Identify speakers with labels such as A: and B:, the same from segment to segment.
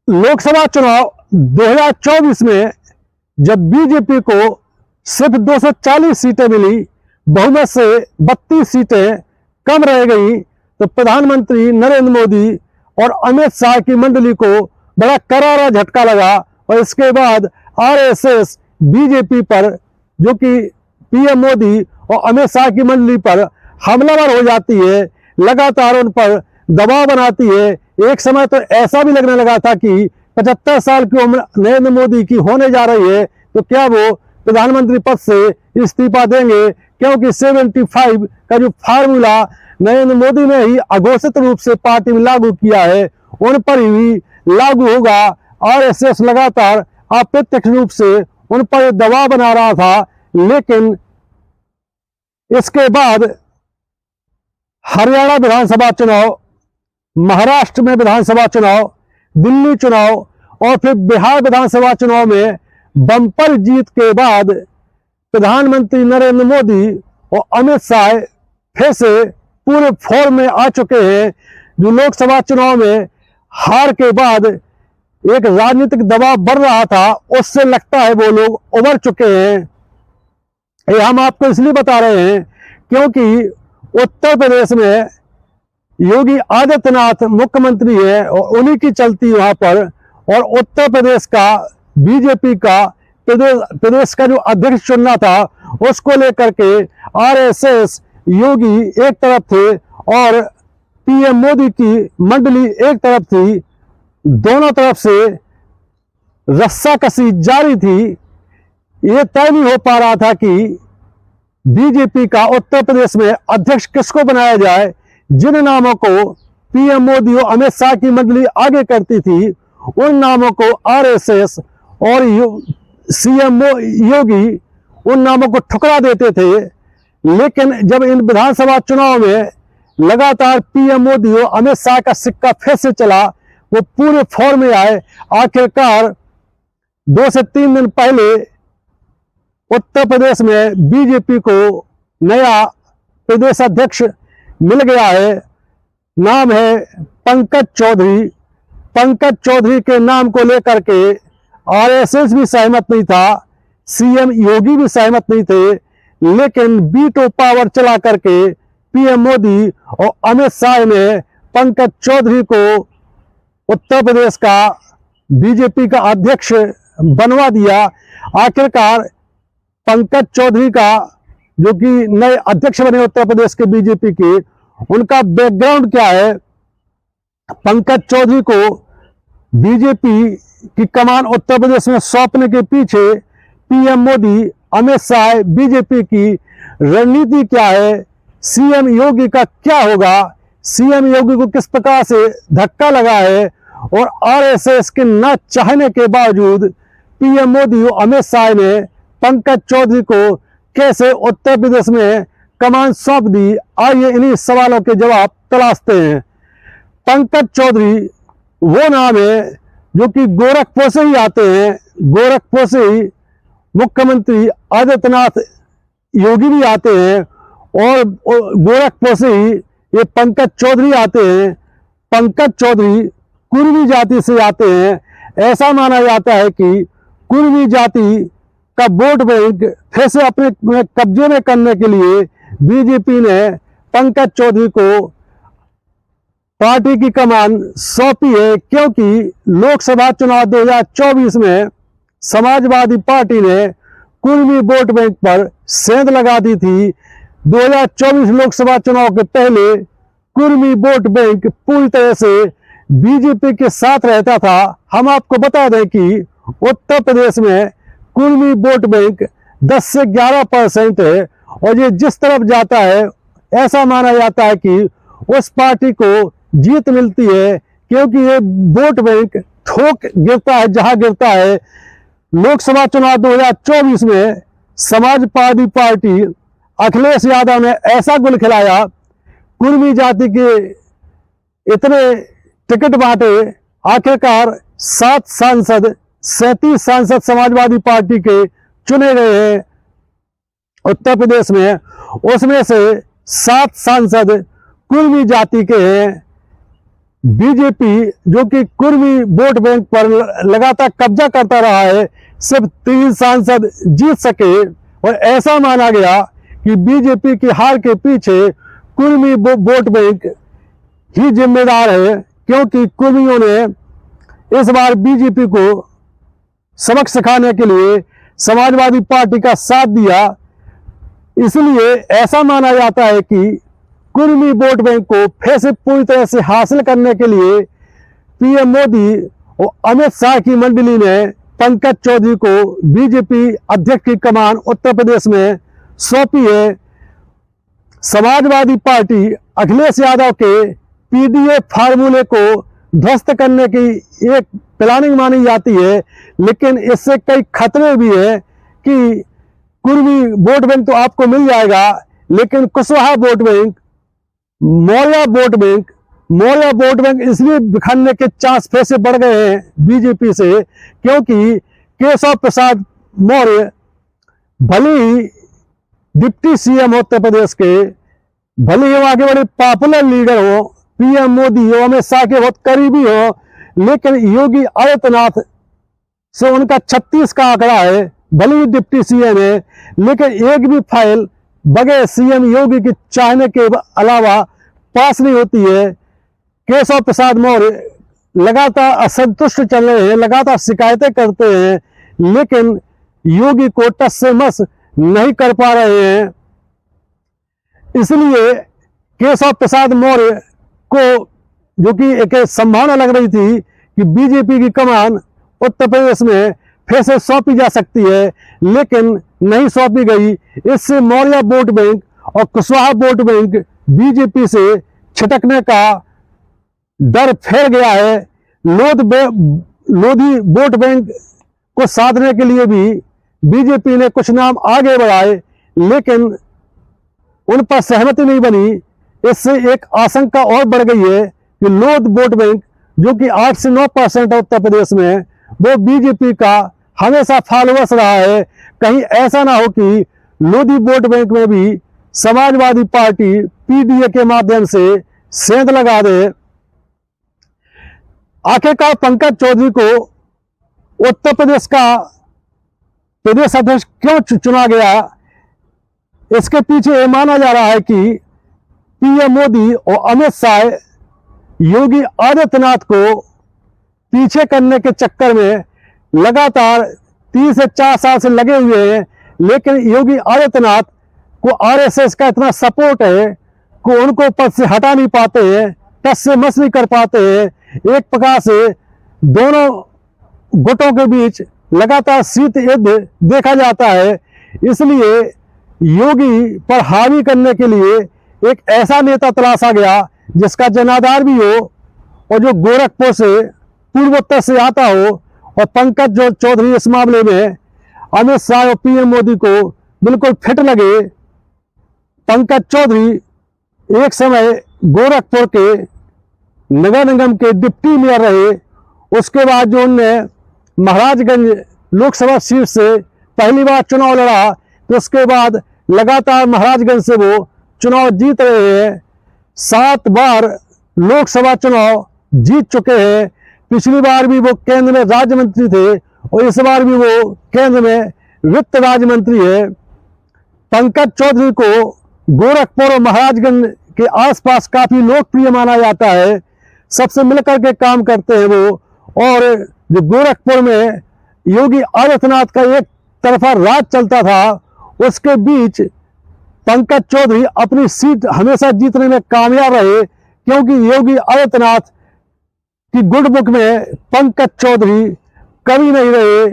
A: लोकसभा चुनाव 2024 में जब बीजेपी को सिर्फ 240 सीटें मिली, बहुमत से 32 सीटें कम रह गई, तो प्रधानमंत्री नरेंद्र मोदी और अमित शाह की मंडली को बड़ा करारा झटका लगा। और इसके बाद आरएसएस बीजेपी पर, जो कि पीएम मोदी और अमित शाह की मंडली पर हमलावर हो जाती है, लगातार उन पर दबाव बनाती है। एक समय तो ऐसा भी लगने लगा था कि 75 साल की उम्र नरेंद्र मोदी की होने जा रही है, तो क्या वो प्रधानमंत्री पद से इस्तीफा देंगे, क्योंकि 75 का जो फार्मूला नरेंद्र मोदी ने ही अघोषित रूप से पार्टी में लागू किया है, उन पर ही लागू होगा। आरएसएस लगातार अप्रत्यक्ष रूप से उन पर दबाव बना रहा था, लेकिन इसके बाद हरियाणा विधानसभा चुनाव, महाराष्ट्र में विधानसभा चुनाव, दिल्ली चुनाव और फिर बिहार विधानसभा चुनाव में बम्पर जीत के बाद प्रधानमंत्री नरेंद्र मोदी और अमित शाह फिर से पूरे फॉर्म में आ चुके हैं। जो लोकसभा चुनाव में हार के बाद एक राजनीतिक दबाव बढ़ रहा था, उससे लगता है वो लोग उबर चुके हैं। ये हम आपको इसलिए बता रहे हैं क्योंकि उत्तर प्रदेश में योगी आदित्यनाथ मुख्यमंत्री है और उन्हीं की चलती वहां पर, और उत्तर प्रदेश का बीजेपी का प्रदेश का जो अध्यक्ष चुनना था, उसको लेकर के आरएसएस योगी एक तरफ थे और पीएम मोदी की मंडली एक तरफ थी। दोनों तरफ से रस्साकसी जारी थी। ये तय नहीं हो पा रहा था कि बीजेपी का उत्तर प्रदेश में अध्यक्ष किसको बनाया जाए। जिन नामों को पीएम मोदी और अमित शाह की मंडली आगे करती थी, उन नामों को आरएसएस और सीएम योगी उन नामों को ठुकरा देते थे। लेकिन जब इन विधानसभा चुनाव में लगातार पीएम मोदी और अमित शाह का सिक्का फिर से चला, वो पूरे फॉर्म में आए। आखिरकार 2 से 3 दिन पहले उत्तर प्रदेश में बीजेपी को नया प्रदेश अध्यक्ष मिल गया है। नाम है पंकज चौधरी। पंकज चौधरी के नाम को लेकर के आरएसएस भी सहमत नहीं था, सीएम योगी भी सहमत नहीं थे, लेकिन वीटो पावर चला करके पीएम मोदी और अमित शाह ने पंकज चौधरी को उत्तर प्रदेश का बीजेपी का अध्यक्ष बनवा दिया। आखिरकार पंकज चौधरी का, जो कि नए अध्यक्ष बने उत्तर प्रदेश के बीजेपी के, उनका बैकग्राउंड क्या है। पंकज चौधरी को बीजेपी की कमान उत्तर प्रदेश में सौंपने के पीछे पीएम मोदी, अमित शाह, बीजेपी की रणनीति क्या है, सीएम योगी का क्या होगा, सीएम योगी को किस प्रकार से धक्का लगा है, और आरएसएस के न चाहने के बावजूद पीएम मोदी और अमित शाह ने पंकज चौधरी को कैसे उत्तर प्रदेश में कमान सौंप दी। आइए इन्हीं सवालों के जवाब तलाशते हैं। पंकज चौधरी वो नाम है जो कि गोरखपुर से ही आते हैं। गोरखपुर से ही मुख्यमंत्री आदित्यनाथ योगी भी आते हैं और गोरखपुर से ही ये पंकज चौधरी आते हैं। पंकज चौधरी कुर्मी जाति से आते हैं। ऐसा माना जाता है कि कुर्मी जाति का वोट बैंक फिर से अपने कब्जे में करने के लिए बीजेपी ने पंकज चौधरी को पार्टी की कमान सौंपी है, क्योंकि लोकसभा चुनाव 2024 में समाजवादी पार्टी ने कुर्मी वोट बैंक पर सेंध लगा दी थी। 2024 लोकसभा चुनाव के पहले कुर्मी वोट बैंक पूरी तरह से बीजेपी के साथ रहता था। हम आपको बता दें कि उत्तर प्रदेश में कुर्मी वोट बैंक 10 से 11% है, और ये जिस तरफ जाता है ऐसा माना जाता है कि उस पार्टी को जीत मिलती है, क्योंकि ये वोट बैंक ठोक गिरता है जहां गिरता है। लोकसभा चुनाव 2024 में समाजवादी पार्टी अखिलेश यादव ने ऐसा गुल खिलाया, कुर्मी जाति के इतने टिकट बांटे, आखिरकार 7 सांसद 37 सांसद समाजवादी पार्टी के चुने गए हैं उत्तर प्रदेश में। उसमें से 7 सांसद कुर्मी जाति के हैं। बीजेपी जो कि कुर्मी वोट बैंक पर लगातार कब्जा करता रहा है, सिर्फ 3 सांसद जीत सके और ऐसा माना गया कि बीजेपी की हार के पीछे कुर्मी वोट बैंक ही जिम्मेदार है, क्योंकि कुर्मियों ने इस बार बीजेपी को सबक सिखाने के लिए समाजवादी पार्टी का साथ दिया। इसलिए ऐसा माना जाता है कि कुर्मी वोट बैंक को फिर से पूरी तरह से हासिल करने के लिए पीएम मोदी और अमित शाह की मंडली ने पंकज चौधरी को बीजेपी अध्यक्ष की कमान उत्तर प्रदेश में सौंपी है। समाजवादी पार्टी अखिलेश यादव के पीडीए फार्मूले को ध्वस्त करने की एक प्लानिंग मानी जाती है, लेकिन इससे कई खतरे भी है कि कुर्मी वोट बैंक तो आपको मिल जाएगा, लेकिन Kushwaha vote bank, Maurya vote bank इसलिए बिखरने के चांस फिर से बढ़ गए हैं बीजेपी से, क्योंकि केशव प्रसाद मौर्य भले ही डिप्टी सीएम उत्तर प्रदेश के, भले ही आगे बड़े पॉपुलर लीडर हो, पीएम मोदी और अमित शाह के बहुत करीबी हो, लेकिन योगी आदित्यनाथ से उनका 36 का आंकड़ा है। भले ही डिप्टी सीएम है, लेकिन एक भी फाइल बगैर सीएम योगी के चाहने के अलावा पास नहीं होती है। केशव प्रसाद मौर्य लगातार असंतुष्ट चल रहे हैं, लगातार शिकायतें करते हैं, लेकिन योगी को टस से मस नहीं कर पा रहे हैं। इसलिए केशव प्रसाद मौर्य को, जो कि एक संभावना लग रही थी कि बीजेपी की कमान उत्तर प्रदेश में फिर से सौंपी जा सकती है, लेकिन नहीं सौंपी गई। इससे मौर्या वोट बैंक और कुशवाहा वोट बैंक बीजेपी से छिटकने का डर फैल गया है। लोधी वोट बैंक को साधने के लिए भी बीजेपी ने कुछ नाम आगे बढ़ाए, लेकिन उन पर सहमति नहीं बनी। इससे एक आशंका और बढ़ गई है कि लोध वोट बैंक, जो कि 8 से 9% उत्तर प्रदेश में, वो बीजेपी का हमेशा फॉलोअर्स रहा है। कहीं ऐसा ना हो कि लोधी वोट बैंक में भी समाजवादी पार्टी पीडीए के माध्यम से सेंध लगा दे। आखिरकार पंकज चौधरी को उत्तर प्रदेश का प्रदेश अध्यक्ष क्यों चुना गया, इसके पीछे यह माना जा रहा है कि पीएम मोदी और अमित शाह योगी आदित्यनाथ को पीछे करने के चक्कर में लगातार 3 से 4 साल से लगे हुए हैं, लेकिन योगी आदित्यनाथ को आरएसएस का इतना सपोर्ट है कि उनको पद से हटा नहीं पाते हैं, टस से मस नहीं कर पाते हैं। एक प्रकार से दोनों गुटों के बीच लगातार शीत युद्ध देखा जाता है। इसलिए योगी पर हावी करने के लिए एक ऐसा नेता तलाशा गया जिसका जनाधार भी हो और जो गोरखपुर से, पूर्वोत्तर से आता हो, और पंकज चौधरी इस मामले में अमित शाह और पीएम मोदी को बिल्कुल फिट लगे। पंकज चौधरी एक समय गोरखपुर के नगर निगम के डिप्टी मेयर रहे। उसके बाद जो उनने महाराजगंज लोकसभा सीट से पहली बार चुनाव लड़ा, तो उसके बाद लगातार महाराजगंज से वो चुनाव जीत रहे हैं। 7 बार लोकसभा चुनाव जीत चुके हैं। पिछली बार भी वो केंद्र में राज्य मंत्री थे और इस बार भी वो केंद्र में वित्त राज्य मंत्री है। पंकज चौधरी को गोरखपुर और महाराजगंज के आसपास काफी लोकप्रिय माना जाता है। सबसे मिलकर के काम करते हैं वो। और जो गोरखपुर में योगी आदित्यनाथ का एक तरफा राज चलता था, उसके बीच पंकज चौधरी अपनी सीट हमेशा जीतने में कामयाब रहे, क्योंकि योगी आदित्यनाथ की गुड बुक में पंकज चौधरी कभी नहीं रहे।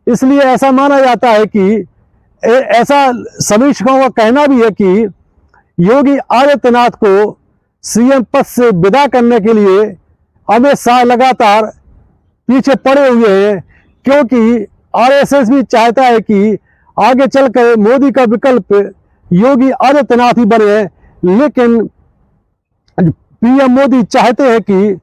A: इसलिए ऐसा माना जाता है कि, ऐसा समीक्षकों का कहना भी है कि योगी आदित्यनाथ को सीएम पद से विदा करने के लिए अमित शाह लगातार पीछे पड़े हुए हैं, क्योंकि आरएसएस भी चाहता है कि आगे चलकर मोदी का विकल्प योगी आदित्यनाथ ही बने। लेकिन पीएम मोदी चाहते हैं कि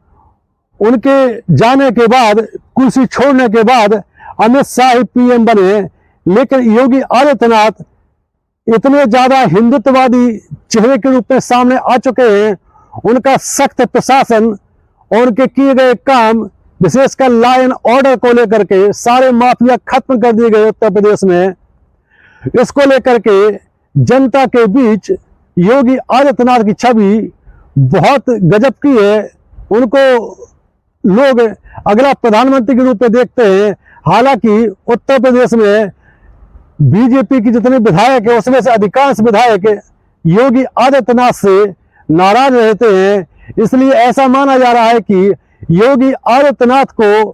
A: उनके जाने के बाद, कुर्सी छोड़ने के बाद अमित शाह ही पीएम बने। लेकिन योगी आदित्यनाथ इतने ज्यादा हिंदुत्ववादी चेहरे के रूप में सामने आ चुके हैं। उनका सख्त प्रशासन और उनके किए गए काम, विशेषकर लॉ एंड ऑर्डर को लेकर के सारे माफिया खत्म कर दिए गए उत्तर प्रदेश में, इसको लेकर के जनता के बीच योगी आदित्यनाथ की छवि बहुत गजब की है। उनको लोग अगला प्रधानमंत्री के रूप में देखते हैं। हालांकि उत्तर प्रदेश में बीजेपी की जितने विधायक है उसमें से अधिकांश विधायक योगी आदित्यनाथ से नाराज रहते हैं। इसलिए ऐसा माना जा रहा है कि योगी आदित्यनाथ को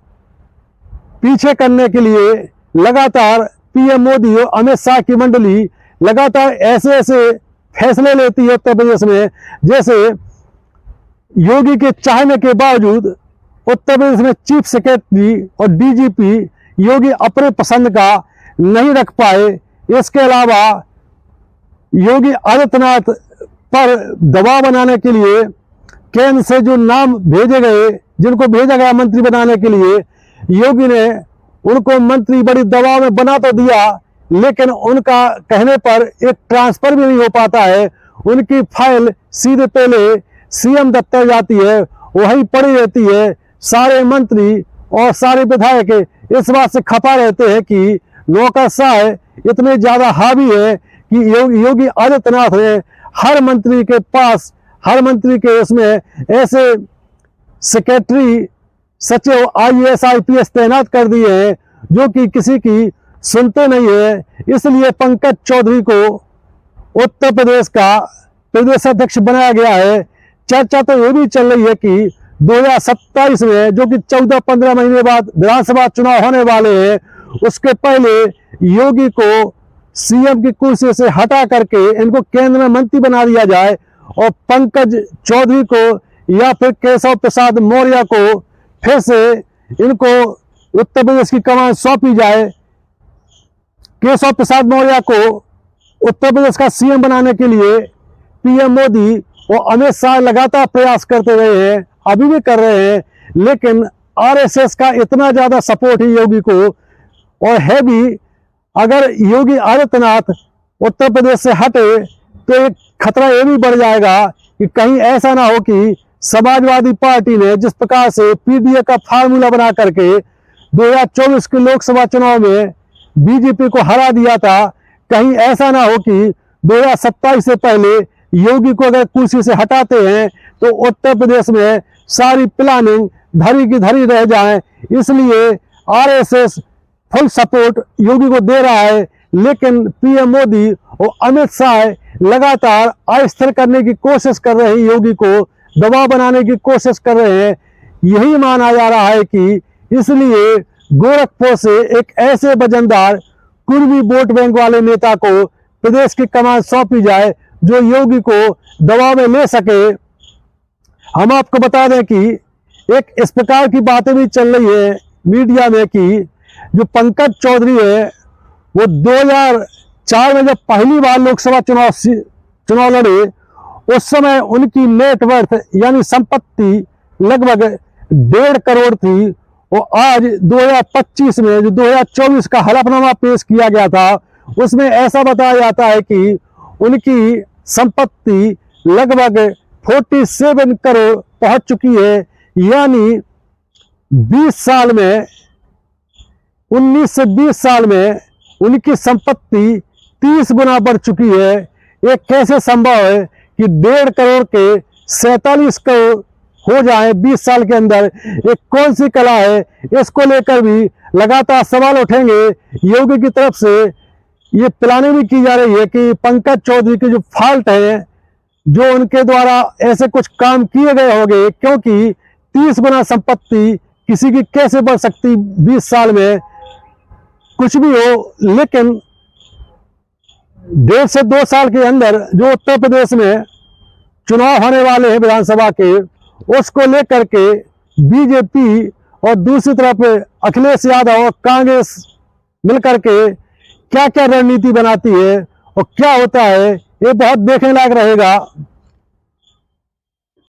A: पीछे करने के लिए लगातार पीएम मोदी और अमित शाह की मंडली लगातार ऐसे ऐसे फैसले लेती है उत्तर प्रदेश में, जैसे योगी के चाहने के बावजूद उत्तर प्रदेश में चीफ सेक्रेटरी और डीजीपी योगी अपने पसंद का नहीं रख पाए। इसके अलावा योगी आदित्यनाथ पर दबाव बनाने के लिए केंद्र से जो नाम भेजे गए, जिनको भेजा गया मंत्री बनाने के लिए, योगी ने उनको मंत्री बड़ी दबाव में बना तो दिया, लेकिन उनका कहने पर एक ट्रांसफर भी नहीं हो पाता है। उनकी फाइल सीधे पहले सीएम दफ्तर जाती है, वहीं पड़ी रहती है। सारे मंत्री और सारे विधायक इस बात से खपा रहते हैं कि नौकरशाह इतने ज्यादा हावी है कि योगी आदित्यनाथ ने हर मंत्री के पास, हर मंत्री के उसमें ऐसे सेक्रेटरी, सचिव, आईएएस आईपीएस तैनात कर दिए हैं जो कि किसी की सुनते नहीं है। इसलिए पंकज चौधरी को उत्तर प्रदेश का प्रदेश अध्यक्ष बनाया गया है। चर्चा तो ये भी चल रही है कि 2027 में, जो कि 14-15 महीने बाद विधानसभा चुनाव होने वाले हैं, उसके पहले योगी को सीएम की कुर्सी से हटा करके इनको केंद्र में मंत्री बना दिया जाए और पंकज चौधरी को या फिर केशव प्रसाद मौर्य को फिर से इनको उत्तर प्रदेश की कमान सौंपी जाए। केशव प्रसाद मौर्य को उत्तर प्रदेश का सीएम बनाने के लिए पीएम मोदी और अमित शाह लगातार प्रयास करते रहे हैं, अभी भी कर रहे हैं, लेकिन आरएसएस का इतना ज्यादा सपोर्ट है योगी को और है भी। अगर योगी आदित्यनाथ उत्तर प्रदेश से हटे तो एक खतरा ये भी बढ़ जाएगा कि कहीं ऐसा ना हो कि समाजवादी पार्टी ने जिस प्रकार से पीडीए का फार्मूला बना करके 2024 के लोकसभा चुनाव में बीजेपी को हरा दिया था, कहीं ऐसा ना हो कि 2027 से पहले योगी को अगर कुर्सी से हटाते हैं तो उत्तर प्रदेश में सारी प्लानिंग धरी की धरी रह जाए। इसलिए आरएसएस फुल सपोर्ट योगी को दे रहा है, लेकिन पीएम मोदी और अमित शाह लगातार अस्थिर करने की कोशिश कर रहे हैं, योगी को दबाव बनाने की कोशिश कर रहे हैं। यही माना जा रहा है कि इसलिए गोरखपुर से एक ऐसे वजनदार कुर्मी वोट बैंक वाले नेता को प्रदेश की कमान सौंपी जाए जो योगी को दबाव में ले सके। हम आपको बता दें कि एक इस प्रकार की बातें भी चल रही है मीडिया में कि जो पंकज चौधरी है वो 2004 में जब पहली बार लोकसभा चुनाव लड़े, उस समय उनकी नेटवर्थ यानी संपत्ति लगभग 1.5 करोड़ थी और आज 2025 में जो 2024 का हलफनामा पेश किया गया था उसमें ऐसा बताया जाता है कि उनकी संपत्ति लगभग 47 करोड़ पहुंच चुकी है। यानी 20 साल में, 19 से 20 साल में उनकी संपत्ति 30 गुना बढ़ चुकी है। ये कैसे संभव है कि 1.5 करोड़ के 47 करोड़ हो जाए 20 साल के अंदर? एक कौन सी कला है? इसको लेकर भी लगातार सवाल उठेंगे। योगी की तरफ से ये प्लानिंग भी की जा रही है कि पंकज चौधरी की जो फॉल्ट है, जो उनके द्वारा ऐसे कुछ काम किए गए होंगे, क्योंकि 30 गुना संपत्ति किसी की कैसे बढ़ सकती 20 साल में? कुछ भी हो, लेकिन 1.5 से 2 साल के अंदर जो उत्तर प्रदेश में चुनाव होने वाले हैं विधानसभा के, उसको लेकर के बीजेपी और दूसरी तरफ अखिलेश यादव और कांग्रेस मिलकर के क्या क्या रणनीति बनाती है और क्या होता है, ये बहुत देखने लायक रहेगा।